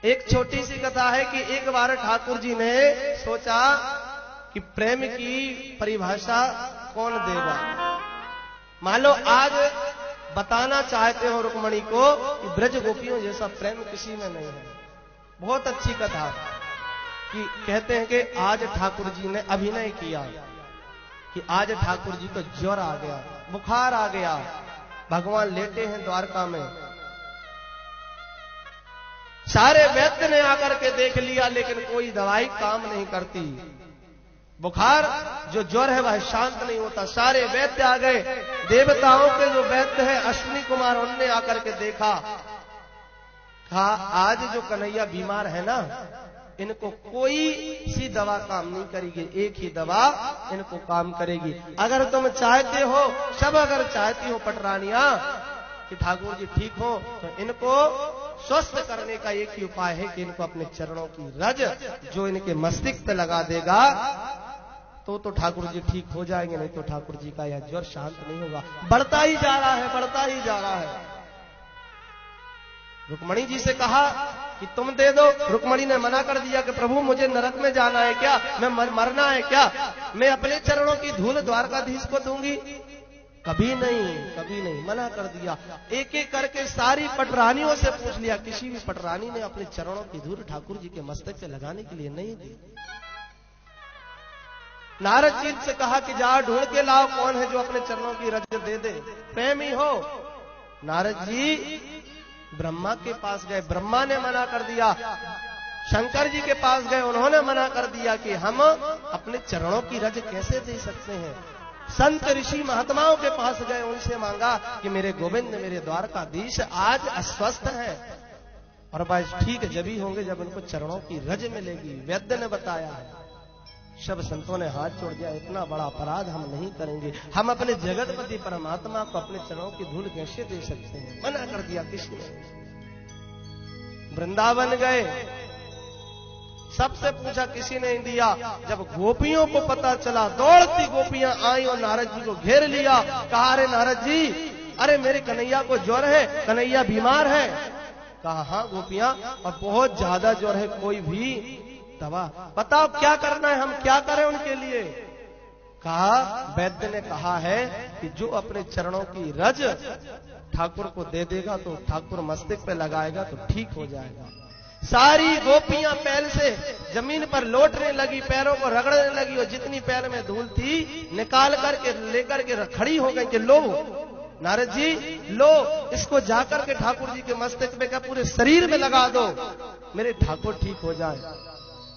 एक छोटी सी कथा है कि एक बार ठाकुर जी ने सोचा कि प्रेम की परिभाषा कौन देगा। मान लो आज बताना चाहते हो रुक्मणी को कि ब्रज गोपियों जैसा प्रेम किसी में नहीं है। बहुत अच्छी कथा कि कहते हैं कि आज ठाकुर जी ने अभिनय किया कि आज ठाकुर जी को ज्वर आ गया, बुखार आ गया, भगवान लेटे हैं द्वारका में। सारे वैद्य ने आकर के देख लिया लेकिन कोई दवाई काम नहीं करती। बुखार जो ज्वर है वह शांत नहीं होता। सारे वैद्य आ गए, देवताओं के जो वैद्य है अश्विनी कुमार, उनने आकर के देखा, कहा आज जो कन्हैया बीमार है ना, इनको कोई सी दवा काम नहीं करेगी, एक ही दवा इनको काम करेगी। अगर तुम चाहते हो, सब अगर चाहती हो पटरानियां कि ठाकुर जी ठीक हो, तो इनको स्वस्थ करने का एक ही उपाय है कि इनको अपने चरणों की रज जो इनके मस्तिष्क पे लगा देगा तो ठाकुर जी ठीक हो जाएंगे, नहीं तो ठाकुर जी का यह ज्वर शांत नहीं होगा। बढ़ता ही जा रहा है, बढ़ता ही जा रहा है। रुक्मणी जी से कहा कि तुम दे दो। रुक्मणी ने मना कर दिया कि प्रभु मुझे नरक में जाना है क्या, मैं मरना है क्या, मैं अपने चरणों की धूल द्वारकाधीश को दूंगी? कभी नहीं, कभी नहीं, मना कर दिया। एक एक करके सारी पटरानियों से पूछ लिया, किसी भी पटरानी ने अपने चरणों की धूल ठाकुर जी के मस्तक से लगाने के लिए नहीं दी। नारद जी से कहा कि जाओ ढूंढ के लाओ कौन है जो अपने चरणों की रज दे दे, प्रेमी हो। नारद जी ब्रह्मा के पास गए, ब्रह्मा ने मना कर दिया। शंकर जी के पास गए, उन्होंने मना कर दिया कि हम अपने चरणों की रज कैसे दे सकते हैं। संत ऋषि महात्माओं के पास गए, उनसे मांगा कि मेरे गोविंद, मेरे द्वारकाधीश आज अस्वस्थ है और बस ठीक जब ही होंगे जब उनको चरणों की रज मिलेगी। वैद्य ने बताया है। सब संतों ने हाथ जोड़ दिया, इतना बड़ा अपराध हम नहीं करेंगे, हम अपने जगतपति परमात्मा को अपने चरणों की धूल कैसे दे सकते हैं। मना कर दिया किसी ने। वृंदावन गए, सबसे पूछा, किसी ने दिया। जब गोपियों को पता चला, दौड़ती गोपियां आई और नारद जी को घेर लिया। कहा अरे नारद जी, अरे मेरे कन्हैया को ज्वर है, कन्हैया बीमार है। कहा हाँ गोपियां, और बहुत ज्यादा ज्वर है, कोई भी दवा बताओ क्या करना है, हम क्या करें उनके लिए? कहा वैद्य ने कहा है कि जो अपने चरणों की रज ठाकुर को दे देगा तो ठाकुर मस्तक पे लगाएगा तो ठीक हो जाएगा। सारी गोपियां पैर से जमीन पर लौटने लगी, पैरों को रगड़ने लगी और जितनी पैर में धूल थी निकाल करके लेकर के खड़ी हो गई कि लो नारद जी, लो इसको जाकर के ठाकुर जी के मस्तक पे का पूरे शरीर में लगा दो, मेरे ठाकुर ठीक हो जाए।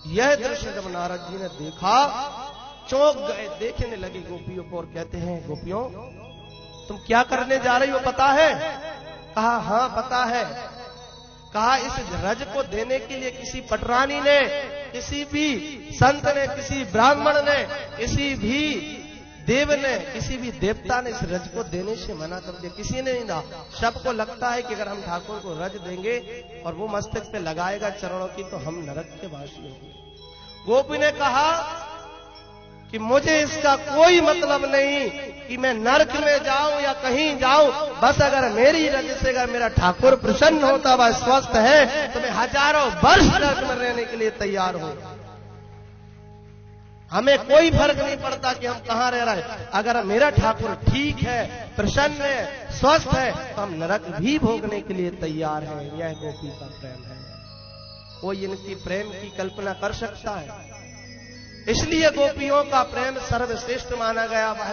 यह दृश्य जब नारद जी ने देखा, चौंक गए, देखने लगे गोपियों को और कहते हैं गोपियों तुम क्या करने जा रही हो पता है? कहा हाँ पता है। कहा इस रज को देने के लिए किसी पटरानी ने, किसी भी संत ने, किसी ब्राह्मण ने, किसी भी देव ने, किसी भी देवता ने इस रज को देने से मना कर दिया, किसी ने नहीं कहा। सबको लगता है कि अगर हम ठाकुर को रज देंगे और वो मस्तक पे लगाएगा चरणों की तो हम नरक के वासी होंगे। गोपी ने कहा कि मुझे इसका कोई मतलब नहीं कि मैं नरक में जाऊं या कहीं जाऊं, बस अगर मेरी रज से अगर मेरा ठाकुर प्रसन्न होता, वह स्वस्थ है, तो मैं हजारों वर्ष नरक में रहने के लिए तैयार हूं। हमें कोई फर्क नहीं पड़ता कि हम कहां रह रहे हैं, अगर मेरा ठाकुर ठीक है, प्रसन्न है, स्वस्थ है, तो हम नरक भी भोगने के लिए तैयार हैं। यह गोपी का प्रेम है। कोई इनकी प्रेम की कल्पना कर सकता है? इसलिए गोपियों का प्रेम सर्वश्रेष्ठ माना गया। वह